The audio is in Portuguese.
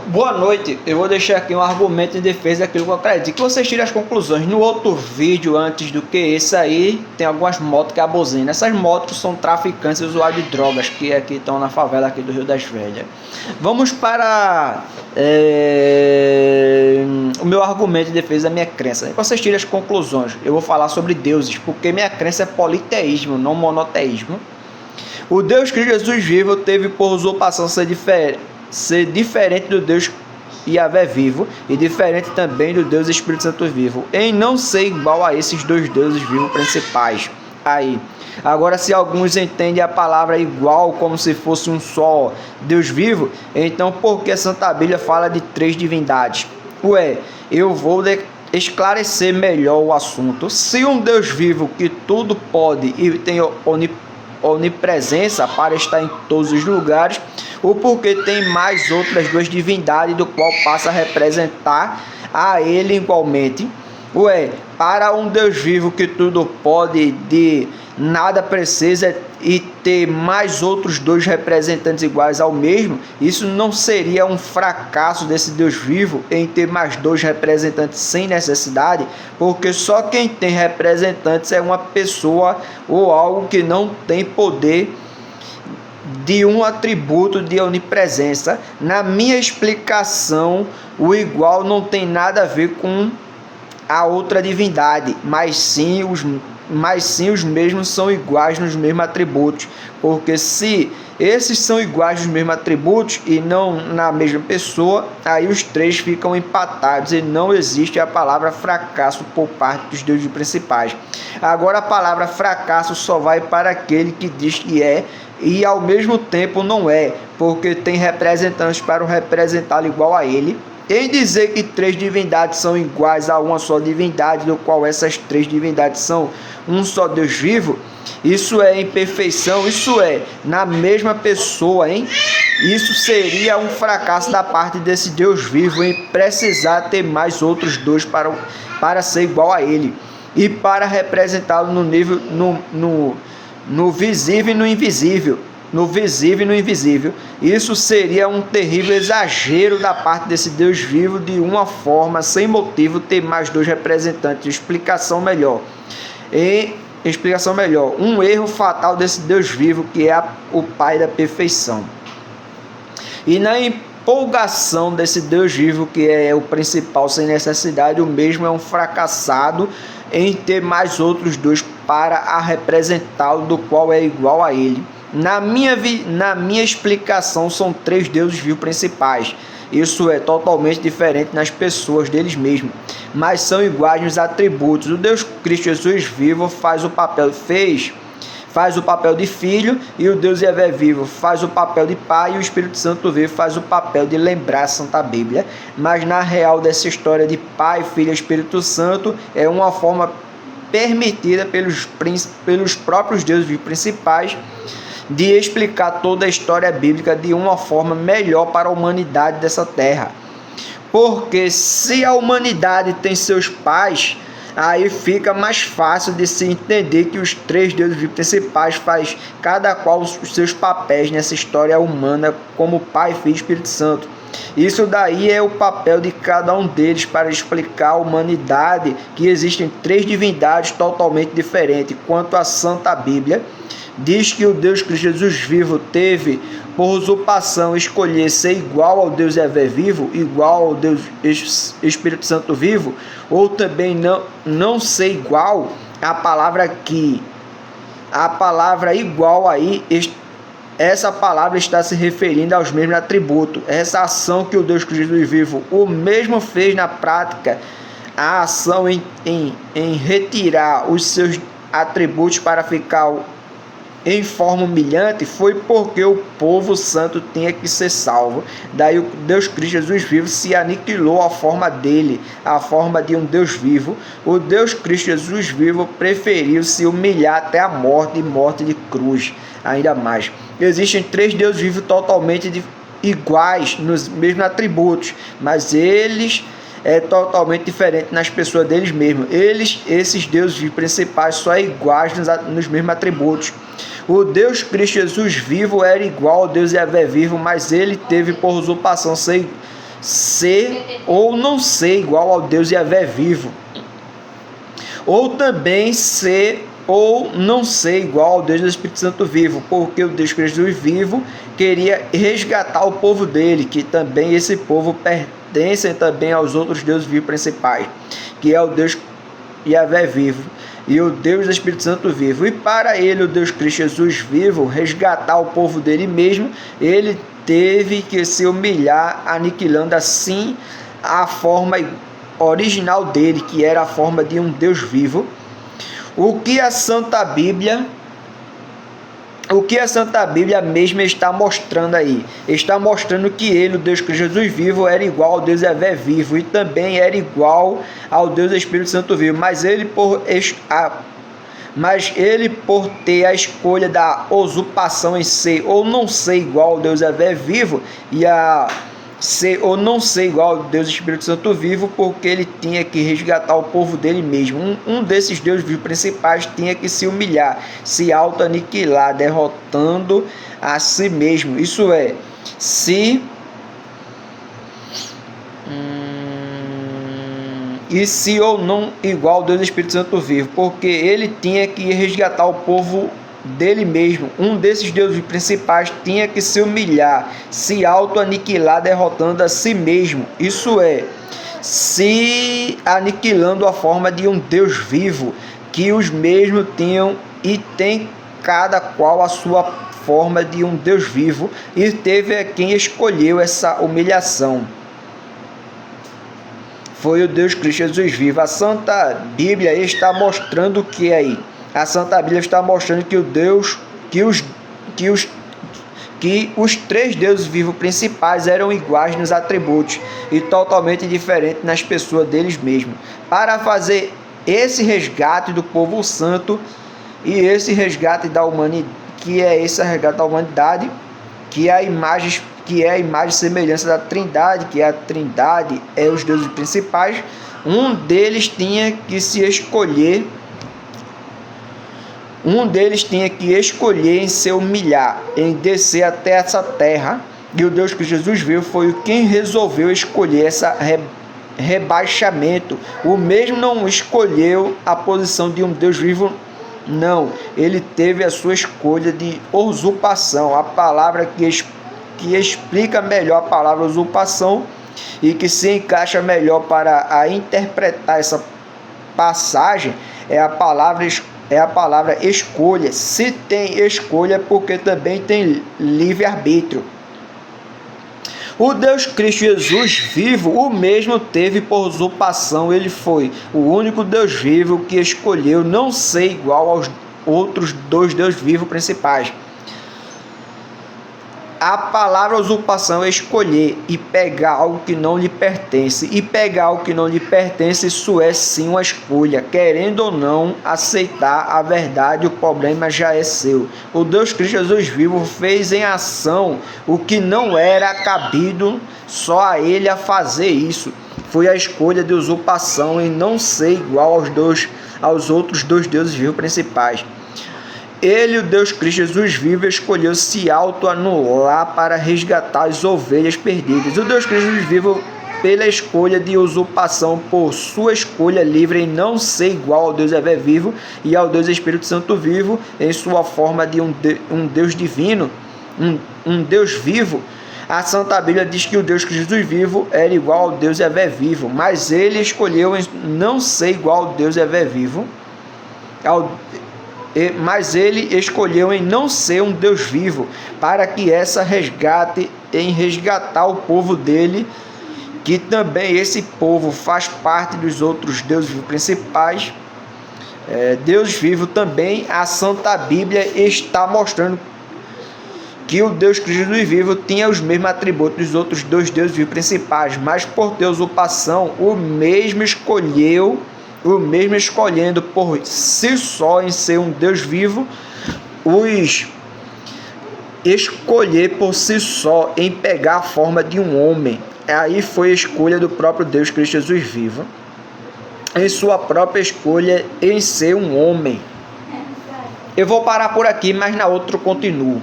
Boa noite, eu vou deixar aqui um argumento em defesa daquilo que eu acredito, que vocês tirem as conclusões. No outro vídeo, antes do que esse aí, tem algumas motos que abuzinam. Essas motos são traficantes e usuários de drogas, que aqui estão na favela aqui do Rio das Velhas. Vamos para o meu argumento de defesa da minha crença. Vocês tirem as conclusões. Eu vou falar sobre deuses, porque minha crença é politeísmo, não monoteísmo. O Deus Cristo Jesus vivo teve por usurpação ser diferente do Deus Yahvé vivo e diferente também do Deus Espírito Santo vivo, em não ser igual a esses dois deuses vivos principais. Agora, se alguns entendem a palavra igual como se fosse um só Deus vivo, então por que a Santa Bíblia fala de três divindades? Eu vou esclarecer melhor o assunto. Se um Deus vivo que tudo pode e tem onipresença para estar em todos os lugares, o porquê tem mais outras duas divindades do qual passa a representar a ele igualmente? Para um Deus vivo que tudo pode, de nada precisa, e ter mais outros dois representantes iguais ao mesmo, isso não seria um fracasso desse Deus vivo em ter mais dois representantes sem necessidade? Porque só quem tem representantes é uma pessoa ou algo que não tem poder de um atributo de onipresença. Na minha explicação, o igual não tem nada a ver com a outra divindade, mas sim os mesmos são iguais nos mesmos atributos, porque se esses são iguais nos mesmos atributos e não na mesma pessoa, aí os três ficam empatados e não existe a palavra fracasso por parte dos deuses principais. Agora, a palavra fracasso só vai para aquele que diz que é e ao mesmo tempo não é, porque tem representantes para o representá-lo igual a ele. Em dizer que três divindades são iguais a uma só divindade, do qual essas três divindades são um só Deus vivo, isso é imperfeição, isso é na mesma pessoa, hein? Isso seria um fracasso da parte desse Deus vivo em precisar ter mais outros dois para ser igual a ele e para representá-lo no nível no visível e no invisível. No visível e no invisível. Isso seria um terrível exagero da parte desse Deus vivo, de uma forma sem motivo, ter mais dois representantes. Explicação melhor. Um erro fatal desse Deus vivo, que é o Pai da perfeição. E na empolgação desse Deus vivo, que é o principal sem necessidade, o mesmo é um fracassado em ter mais outros dois para representá-lo, do qual é igual a ele. Na minha explicação, são três deuses vivos principais. Isso é totalmente diferente nas pessoas deles mesmos, mas são iguais nos atributos. O Deus Cristo Jesus vivo faz o papel de filho, e o Deus Yahvé vivo faz o papel de pai, e o Espírito Santo vivo faz o papel de lembrar a Santa Bíblia. Mas na real dessa história de Pai, Filho e Espírito Santo, é uma forma permitida pelos próprios deuses vivos principais de explicar toda a história bíblica de uma forma melhor para a humanidade dessa terra. Porque se a humanidade tem seus pais, aí fica mais fácil de se entender que os três deuses principais faz cada qual os seus papéis nessa história humana, como Pai, Filho e Espírito Santo. Isso daí é o papel de cada um deles para explicar à humanidade que existem três divindades totalmente diferentes. Quanto à Santa Bíblia, diz que o Deus Cristo Jesus vivo teve por usurpação escolher ser igual ao Deus Yahvé vivo, igual ao Deus Espírito Santo vivo, ou também não ser igual. A palavra igual aí, essa palavra está se referindo aos mesmos atributos. Essa ação que o Deus Cristo Jesus vivo o mesmo fez na prática, a ação em retirar os seus atributos para ficar em forma humilhante, foi porque o povo santo tinha que ser salvo. Daí o Deus Cristo Jesus vivo se aniquilou a forma dele, a forma de um Deus vivo. O Deus Cristo Jesus vivo preferiu se humilhar até a morte, e morte de cruz. Ainda mais, existem três deuses vivos totalmente iguais nos mesmos atributos, mas eles é totalmente diferente nas pessoas deles mesmos. Esses deuses principais só é iguais nos mesmos atributos. O Deus Cristo Jesus vivo era igual ao Deus Yahvé vivo, mas ele teve por usurpação ser ser ou não ser igual ao Deus Yahvé vivo, ou também ser ou não ser igual ao Deus do Espírito Santo vivo, porque o Deus Cristo vivo queria resgatar o povo dele, que também esse povo pertence também aos outros deuses vivos principais, que é o Deus Yahvé vivo e o Deus do Espírito Santo vivo. E para ele, o Deus Cristo Jesus vivo, resgatar o povo dele mesmo, ele teve que se humilhar, aniquilando assim a forma original dele, que era a forma de um Deus vivo. O que a Santa Bíblia mesma está mostrando aí? Está mostrando que ele, o Deus Cristo Jesus vivo, era igual ao Deus Yahvé vivo e também era igual ao Deus Espírito Santo vivo. Mas ele por ter a escolha da usurpação em ser ou não ser igual ao Deus Yahvé vivo, e a ser ou não ser igual ao Deus Espírito Santo vivo, porque ele tinha que resgatar o povo dele mesmo. Um desses deuses vivos principais tinha que se humilhar, se auto-aniquilar, derrotando a si mesmo. Isso é, se ou não igual ao Deus Espírito Santo vivo, porque ele tinha que resgatar o povo dele mesmo. Um desses deuses principais tinha que se humilhar, se auto-aniquilar, derrotando a si mesmo. Isso é, se aniquilando a forma de um Deus vivo, que os mesmos tinham e tem cada qual a sua forma de um Deus vivo, e teve quem escolheu essa humilhação. Foi o Deus Cristo Jesus vivo. A Santa Bíblia está mostrando o que aí? A Santa Bíblia está mostrando que os três deuses vivos principais eram iguais nos atributos e totalmente diferentes nas pessoas deles mesmos. Para fazer esse resgate do povo santo e esse resgate da humanidade, que é a imagem e semelhança da Trindade, que a Trindade é os deuses principais, um deles tinha que escolher em se humilhar, em descer até essa terra, e o Deus que Jesus viu foi quem resolveu escolher esse rebaixamento. O mesmo não escolheu a posição de um Deus vivo, não. Ele teve a sua escolha de usurpação, a palavra que explica melhor a palavra usurpação e que se encaixa melhor para interpretar essa passagem é a palavra escolha. Se tem escolha, porque também tem livre-arbítrio. O Deus Cristo Jesus vivo, o mesmo teve por usurpação. Ele foi o único Deus vivo que escolheu não ser igual aos outros dois deuses vivos principais. A palavra usurpação é escolher e pegar algo que não lhe pertence. E pegar algo que não lhe pertence, isso é sim uma escolha. Querendo ou não aceitar a verdade, o problema já é seu. O Deus Cristo Jesus vivo fez em ação o que não era cabido só a ele a fazer isso. Foi a escolha de usurpação em não ser igual aos outros dois deuses vivos principais. Ele, o Deus Cristo Jesus vivo, escolheu se auto-anular para resgatar as ovelhas perdidas. O Deus Cristo Jesus vivo, pela escolha de usurpação, por sua escolha livre em não ser igual ao Deus Yahvé vivo e ao Deus Espírito Santo vivo, em sua forma de um Deus divino, um Deus vivo. A Santa Bíblia diz que o Deus Cristo Jesus vivo era igual ao Deus Yahvé vivo, mas ele escolheu em não ser igual ao Deus Yahvé vivo, mas ele escolheu em não ser um Deus vivo, para que resgatar o povo dele, que também esse povo faz parte dos outros deuses principais. Deus vivo também. A Santa Bíblia está mostrando que o Deus Cristo vivo tinha os mesmos atributos dos outros dois deuses vivos principais, mas por ter usurpação, o mesmo escolhendo por si só em ser um Deus vivo, escolher por si só em pegar a forma de um homem. Aí foi a escolha do próprio Deus Cristo Jesus vivo, em sua própria escolha em ser um homem. Eu vou parar por aqui, mas na outra eu continuo.